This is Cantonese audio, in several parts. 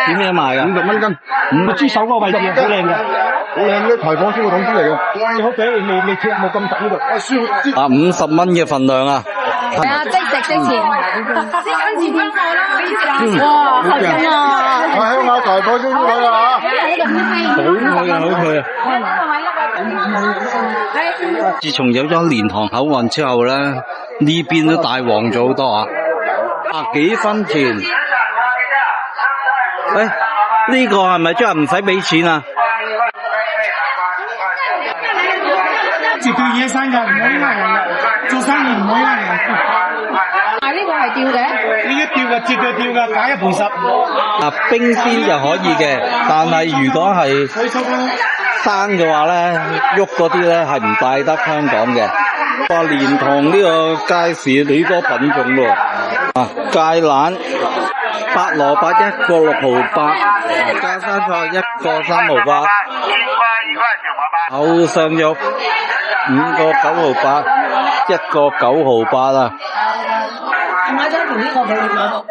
點樣賣㗎？50蚊斤。個豬手嗰個位置好靚嘅，好靚啲，排放燒個桶豬嚟嘅。最好俾未切冇咁緊㗎。啊，50蚊嘅份量啊！係啊，即食即前，即跟住邊個啦？哇，好正啊！喺香港大火燒豬位啦好佢啊！自從有咗蓮塘口岸之後咧，呢邊都大旺咗好多啊！幾分錢？呢個係咪真係唔使俾錢啊？絕對野生嘅，唔可以呃人嘅，做生意唔可以呃人。啊，呢個係吊嘅？呢啲吊嘅，絕對吊嘅，價1賠10。啊，冰鮮就可以嘅，但係如果係生嘅話咧，喐嗰啲咧係唔帶得香港嘅。話蓮塘呢個街市幾多品種喎？啊，芥蘭、白蘿蔔1個6毫8，加生菜1個3毫8，後上肉5個9毫8，1個9毫8啊！買咗同呢個佢攞到。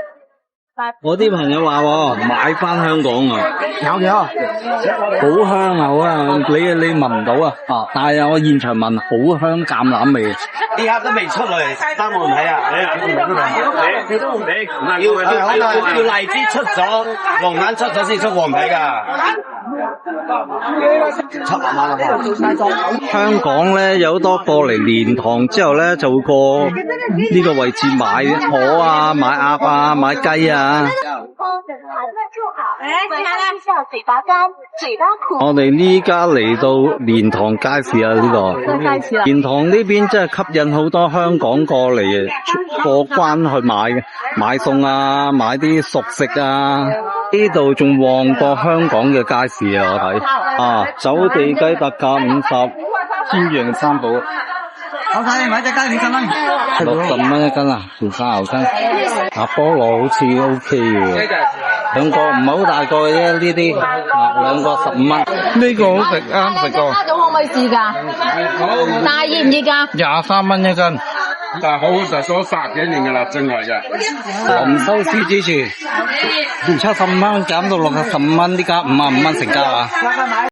我啲朋友話買翻香港啊，有好香啊，好啊，你聞唔到啊？啊，但係我現場聞好香橄欖味。呢刻都未出嚟，三個人睇啊！要荔枝出咗，龍眼出咗先出黃皮㗎。香港咧有好多過嚟蓮塘之後咧，就會過呢個位置買鵝啊、買鴨啊、買雞啊。我哋呢家嚟到蓮塘街市啊，呢個蓮塘呢邊真係吸引好多香港過嚟過關去買餸啊，買啲熟食啊。呢度仲旺過香港嘅街市啊，我睇啊，走地雞特價50，煎羊三寶。好睇，你買隻雞50蚊，60蚊一斤啊，條生牛筋。啊，菠蘿好似 OK 嘅，兩個唔係好大個嘅啫，呢啲啊兩個15蚊。呢個好食，啱食過。蝦種可唔可以試㗎？大熱唔熱㗎？23蚊一斤。但係好好食，咗30幾年㗎啦，真係嘅。臨收市之前，75蚊減到65蚊，呢家55蚊成交啊！